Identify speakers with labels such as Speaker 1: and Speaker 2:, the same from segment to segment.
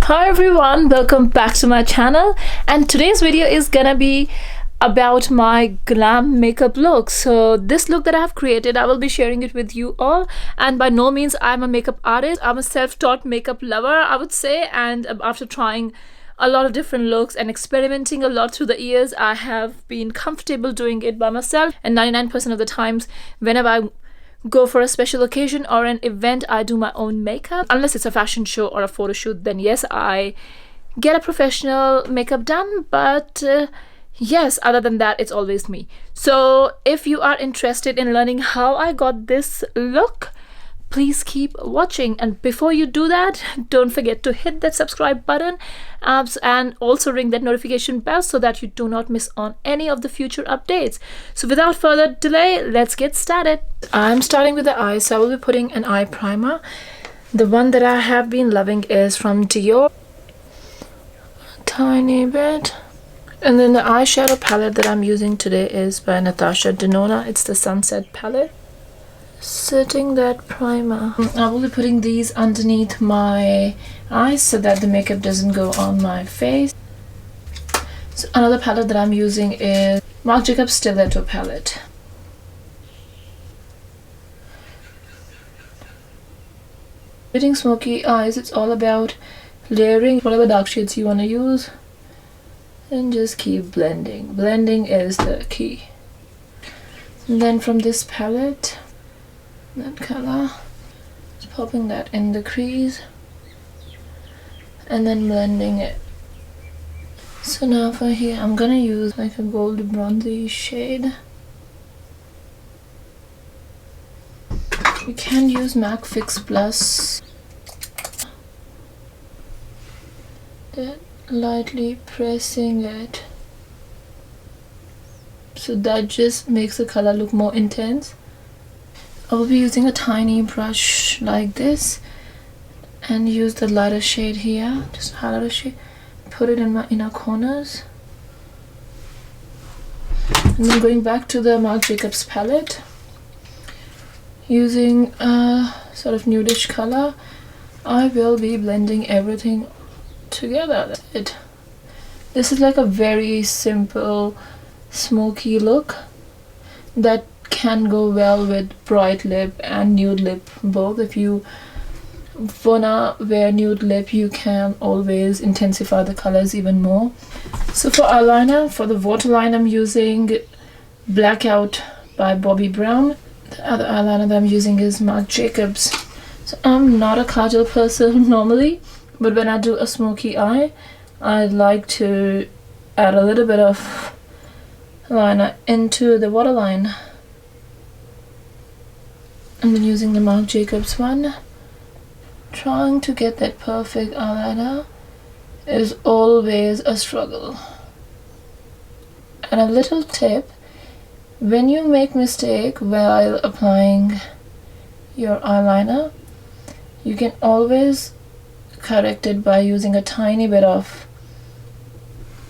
Speaker 1: Hi everyone, welcome back to my channel, and today's video is gonna be about my glam makeup look. So this look that I have created, I will be sharing it with you all, and by no means I'm a makeup artist. I'm a self-taught makeup lover, I would say, and after trying a lot of different looks and experimenting a lot through the years, I have been comfortable doing it by myself. And 99% of the times whenever I go for a special occasion or an event, I do my own makeup. Unless it's a fashion show or a photo shoot, then yes, I get a professional makeup done, but yes, other than that, it's always me. So if you are interested in learning how I got this look, please keep watching. And before you do that, don't forget to hit that subscribe button and also ring that notification bell so that you do not miss on any of the future updates. So without further delay, let's get started. I'm starting with the eyes, so I will be putting an eye primer. The one that I have been loving is from Dior, a tiny bit. And then the eyeshadow palette that I'm using today is by Natasha Denona. It's the Sunset palette. Setting that primer. I will be putting these underneath my eyes so that the makeup doesn't go on my face. So another palette that I'm using is Marc Jacobs Stiletto palette. Creating smoky eyes, it's all about layering whatever dark shades you want to use and just keep blending. Blending is the key. And then from this palette, that color, just popping that in the crease and then blending it. So now for here, I'm gonna use like a gold bronzy shade. You can use MAC Fix Plus. Then lightly pressing it, so that just makes the color look more intense. I will be using a tiny brush like this and use the lighter shade here, just highlighter shade, put it in my inner corners. And then going back to the Marc Jacobs palette, using a sort of nudish color, I will be blending everything together. That's it. This is like a very simple smoky look that can go well with bright lip and nude lip both. If you wanna wear nude lip, you can always intensify the colors even more. So for eyeliner, for the waterline, I'm using Blackout by Bobbi Brown. The other eyeliner that I'm using is Marc Jacobs. So I'm not a kajal person normally, but when I do a smoky eye, I like to add a little bit of liner into the waterline. And then using the Marc Jacobs one, trying to get that perfect eyeliner is always a struggle. And a little tip, when you make mistake while applying your eyeliner, you can always correct it by using a tiny bit of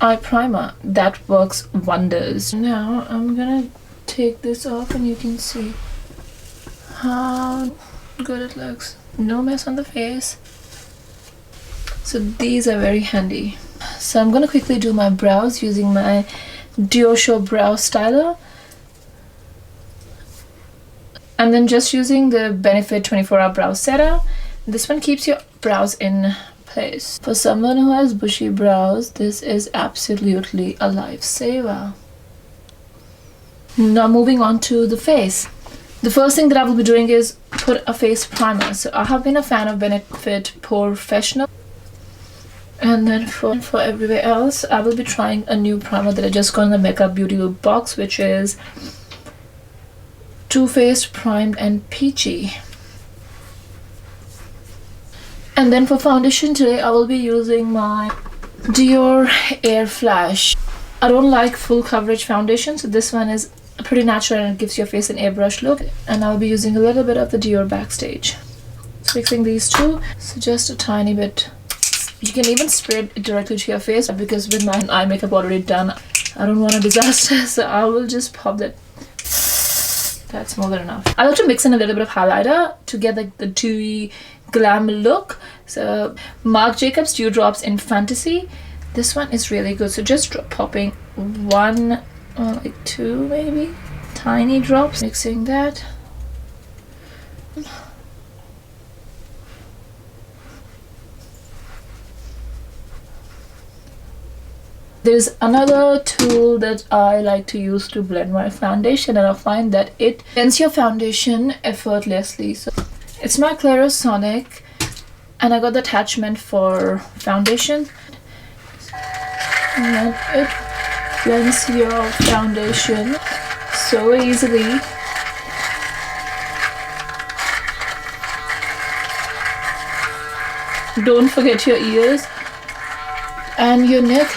Speaker 1: eye primer. That works wonders. Now I'm gonna take this off and you can see how good it looks. No mess on the face. So these are very handy. So I'm gonna quickly do my brows using my Dior Show Brow Styler, and then just using the Benefit 24-hour brow setter. This one keeps your brows in place. For someone who has bushy brows, this is absolutely a lifesaver. Now moving on to the face. The first thing that I will be doing is put a face primer. So I have been a fan of Benefit Professional. And then for everywhere else, I will be trying a new primer that I just got in the Makeup Beauty box, which is Too Faced Primed and Peachy. And then for foundation today, I will be using my Dior Air Flash. I don't like full coverage foundation, so this one is pretty natural and it gives your face an airbrush look. And I'll be using a little bit of the Dior Backstage. So mixing these two, so just a tiny bit. You can even spray it directly to your face, because with my eye makeup already done, I don't want a disaster, so I will just pop that. That's more than enough. I like to mix in a little bit of highlighter to get like the dewy Glam Look. So Marc Jacobs Dewdrops in Fantasy. This one is really good. So just popping one, like two maybe, tiny drops, mixing that. There's another tool that I like to use to blend my foundation, and I find that it blends your foundation effortlessly. So it's my Clarisonic, and I got the attachment for foundation, and it blends your foundation so easily. Don't forget your ears and your neck.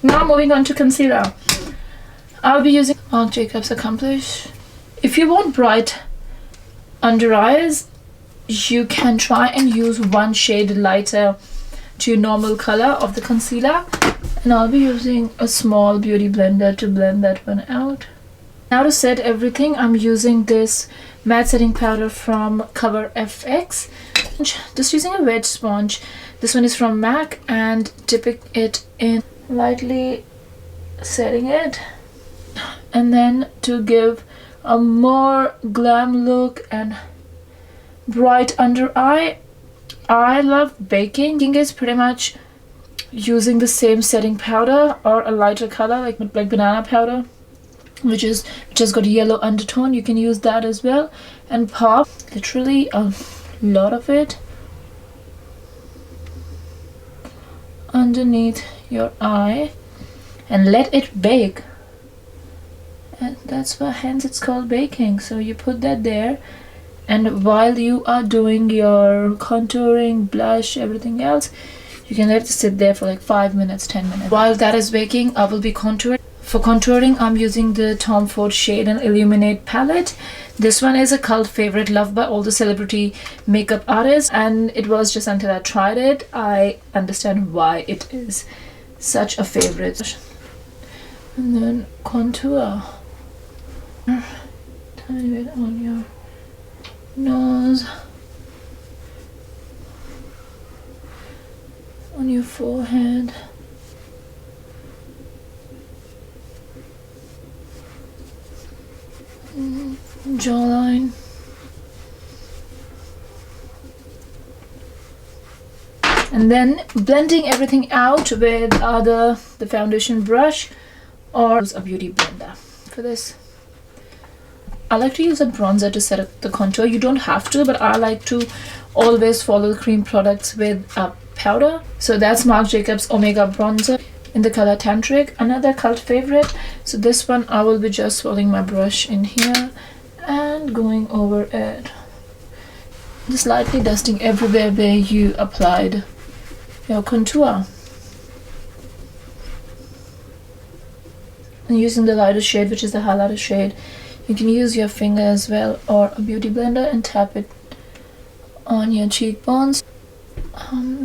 Speaker 1: Now moving on to concealer. I'll be using Marc Jacobs Accomplish. If you want bright under eyes, you can try and use one shade lighter to your normal color of the concealer. And I'll be using a small beauty blender to blend that one out. Now to set everything, I'm using this matte setting powder from Cover FX. Just using a wet sponge. This one is from MAC, and dipping it in, lightly setting it. And then to give a more glam look and bright under eye, I love baking. Baking is pretty much using the same setting powder or a lighter color like banana powder, which has got a yellow undertone. You can use that as well, and pop literally a lot of it underneath your eye and let it bake. And that's why, hence it's called baking. So you put that there, and while you are doing your contouring, blush, everything else, you can let it sit there for like 5 minutes, 10 minutes. While that is baking, I will be contouring. For contouring, I'm using the Tom Ford Shade and Illuminate palette. This one is a cult favorite, loved by all the celebrity makeup artists, and it was just until I tried it I understand why it is such a favorite. And then contour, tiny bit on your nose, on your forehead, jawline, and then blending everything out with either the foundation brush or a beauty blender. For this, I like to use a bronzer to set up the contour. You don't have to, but I like to always follow cream products with a powder. So that's Marc Jacobs Omega bronzer in the color Tantric, another cult favorite. So this one I will be just folding my brush in here and going over it, just lightly dusting everywhere where you applied your contour, and using the lighter shade, which is the highlighter shade. You can use your finger as well or a beauty blender and tap it on your cheekbones,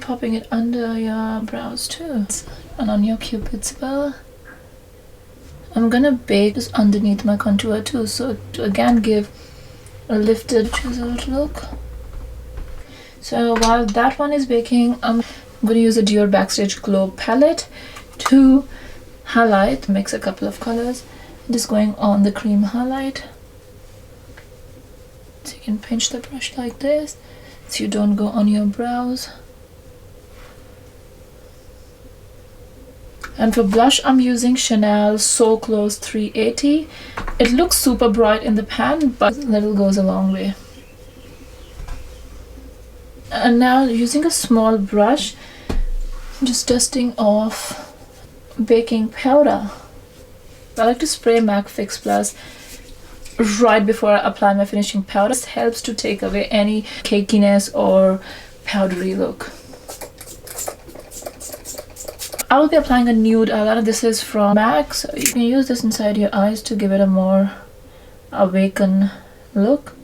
Speaker 1: popping it under your brows too, and on your cupid's bow. I'm gonna bake this underneath my contour too, so to again give a lifted chiseled look. So while that one is baking, I'm gonna use a Dior Backstage Glow palette to highlight, mix a couple of colors, just going on the cream highlight. So you can pinch the brush like this so you don't go on your brows. And for blush, I'm using Chanel So Close 380. It looks super bright in the pan, but a little goes a long way. And now using a small brush, just dusting off baking powder. I like to spray MAC Fix Plus right before I apply my finishing powder. This helps to take away any cakiness or powdery look. I will be applying a nude eyeliner. This is from MAC, so you can use this inside your eyes to give it a more awakened look.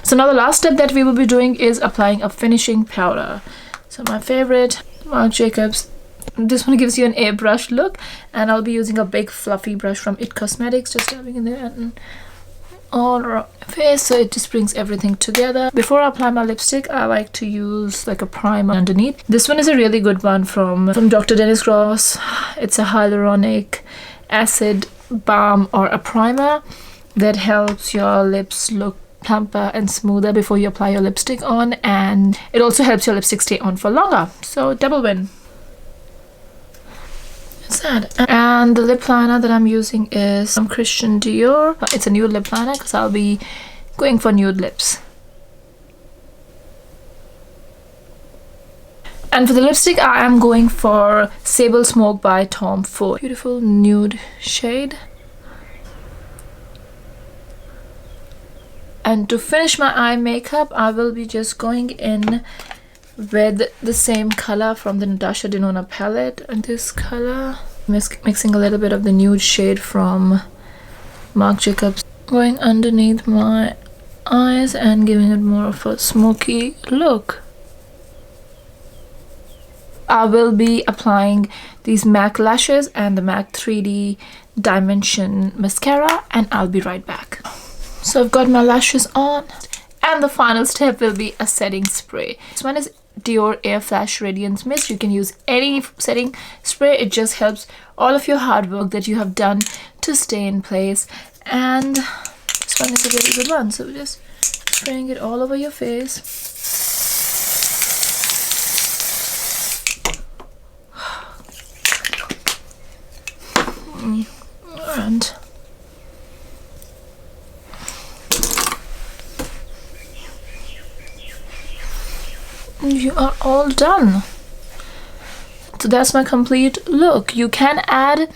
Speaker 1: So now the last step that we will be doing is applying a finishing powder. So my favorite, Marc Jacobs. This one gives you an airbrush look, and I'll be using a big fluffy brush from It Cosmetics, just dabbing in there and all around my face, so it just brings everything together. Before I apply my lipstick, I like to use like a primer underneath. This one is a really good one from Dr. Dennis Gross. It's a hyaluronic acid balm or a primer that helps your lips look plumper and smoother before you apply your lipstick on, and it also helps your lipstick stay on for longer, so double win. It's that. And the lip liner that I'm using is from Christian Dior. It's a nude lip liner because I'll be going for nude lips. And for the lipstick, I am going for Sable Smoke by Tom Ford. Beautiful nude shade. And to finish my eye makeup, I will be just going in with the same color from the Natasha Denona palette, and this color, mixing a little bit of the nude shade from Marc Jacobs, going underneath my eyes and giving it more of a smoky look. I will be applying these MAC lashes and the MAC 3D Dimension mascara, and I'll be right back. So I've got my lashes on, and the final step will be a setting spray. This one is Dior Air Flash Radiance Mist. You can use any setting spray. It just helps all of your hard work that you have done to stay in place. And this one is a really good one. So just spraying it all over your face. And you are all done. So that's my complete look. You can add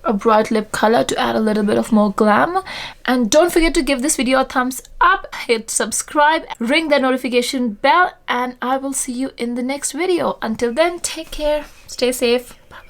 Speaker 1: a bright lip color to add a little bit of more glam, and don't forget to give this video a thumbs up, hit subscribe, ring the notification bell, and I will see you in the next video. Until then, take care, stay safe, bye.